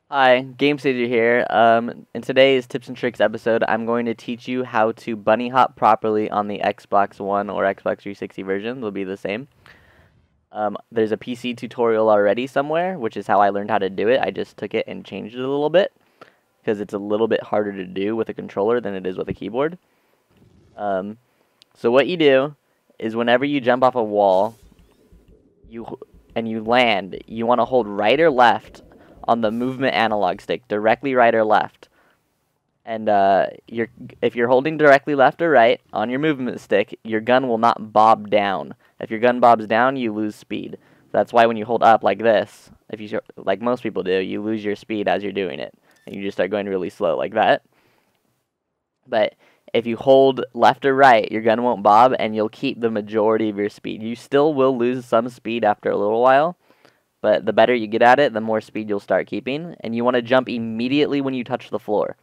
Hi, Gamesager here. In today's tips and tricks episode, I'm going to teach you how to bunny hop properly on the Xbox One or Xbox 360 version. They'll be the same. There's a PC tutorial already somewhere, which is how I learned how to do it. I just took it and changed it a little bit because it's a little bit harder to do with a controller than it is with a keyboard. So what you do is whenever you jump off a wall, you land, you want to hold right or left on the movement analog stick, directly right or left. And if you're holding directly left or right on your movement stick, your gun will not bob down. If your gun bobs down, you lose speed. That's why when you hold up like this, if you like most people do, you lose your speed as you're doing it, and you just start going really slow like that. But if you hold left or right, your gun won't bob, and you'll keep the majority of your speed. You still will lose some speed after a little while, but the better you get at it, the more speed you'll start keeping. And you want to jump immediately when you touch the floor.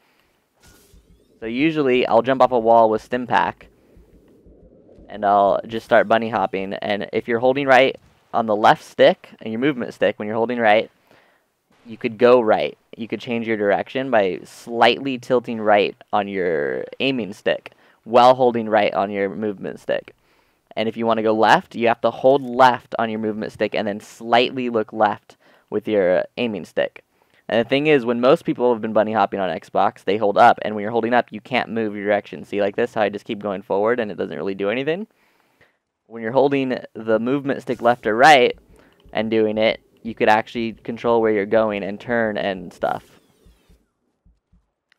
So usually, I'll jump off a wall with stim pack, and I'll just start bunny hopping. And if you're holding right on the left stick, and your movement stick, when you're holding right, you could go right. You could change your direction by slightly tilting right on your aiming stick, while holding right on your movement stick. And if you want to go left, you have to hold left on your movement stick and then slightly look left with your aiming stick. And the thing is, when most people have been bunny hopping on Xbox, they hold up, and when you're holding up, you can't move your direction. See, like this, how I just keep going forward and it doesn't really do anything? When you're holding the movement stick left or right and doing it, you could actually control where you're going and turn and stuff.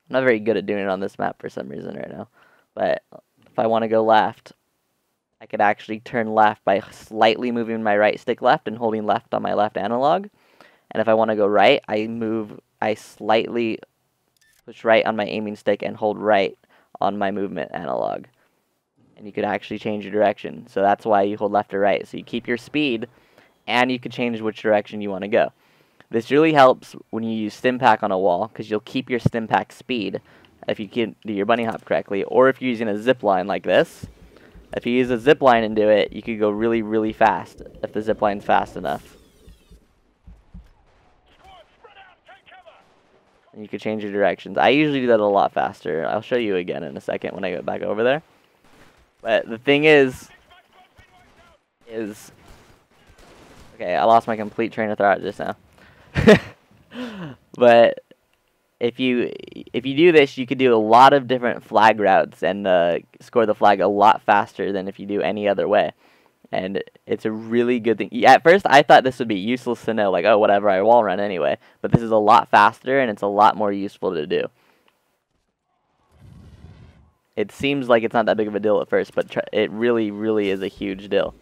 I'm not very good at doing it on this map for some reason right now. But if I want to go left, I could actually turn left by slightly moving my right stick left and holding left on my left analog. And if I want to go right, I slightly push right on my aiming stick and hold right on my movement analog. And you could actually change your direction. So that's why you hold left or right. So you keep your speed, and you can change which direction you want to go. This really helps when you use stim pack on a wall, because you'll keep your stim pack speed if you can do your bunny hop correctly, or if you're using a zip line like this. If you use a zip line and do it, you could go really, really fast if the zip line's fast enough. And you could change your directions. I usually do that a lot faster. I'll show you again in a second when I go back over there. But the thing is okay, I lost my complete train of thought just now. But if you do this, you could do a lot of different flag routes and score the flag a lot faster than if you do any other way. And it's a really good thing. At first, I thought this would be useless to know, like, oh, whatever, I wall run anyway. But this is a lot faster, and it's a lot more useful to do. It seems like it's not that big of a deal at first, but it really, really is a huge deal.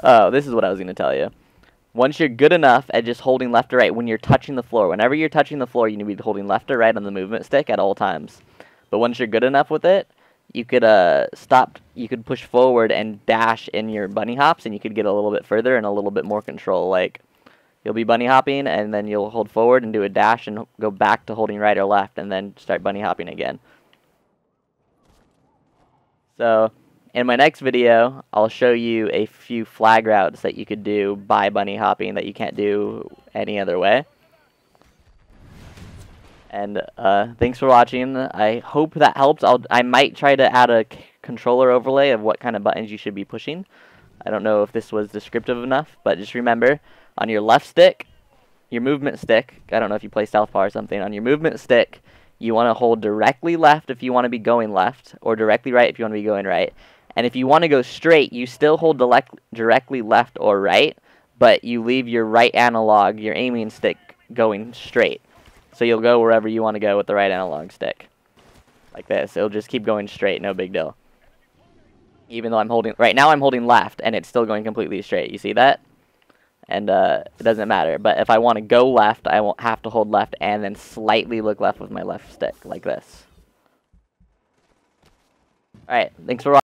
Oh, this is what I was going to tell you. Once you're good enough at just holding left or right when you're touching the floor, whenever you're touching the floor, you need to be holding left or right on the movement stick at all times. But once you're good enough with it, you could you could push forward and dash in your bunny hops, and you could get a little bit further and a little bit more control. Like, you'll be bunny hopping, and then you'll hold forward and do a dash and go back to holding right or left, and then start bunny hopping again. So in my next video, I'll show you a few flag routes that you could do by bunny hopping that you can't do any other way. And thanks for watching. I hope that helps. I might try to add a controller overlay of what kind of buttons you should be pushing. I don't know if this was descriptive enough, but just remember, on your left stick, your movement stick, I don't know if you play Southpaw or something, on your movement stick, you want to hold directly left if you want to be going left, or directly right if you want to be going right. And if you want to go straight, you still hold directly left or right, but you leave your right analog, your aiming stick, going straight. So you'll go wherever you want to go with the right analog stick. Like this. It'll just keep going straight, no big deal. Even though right now I'm holding left, and it's still going completely straight. You see that? And it doesn't matter. But if I want to go left, I won't have to hold left and then slightly look left with my left stick, like this. Alright, thanks for watching.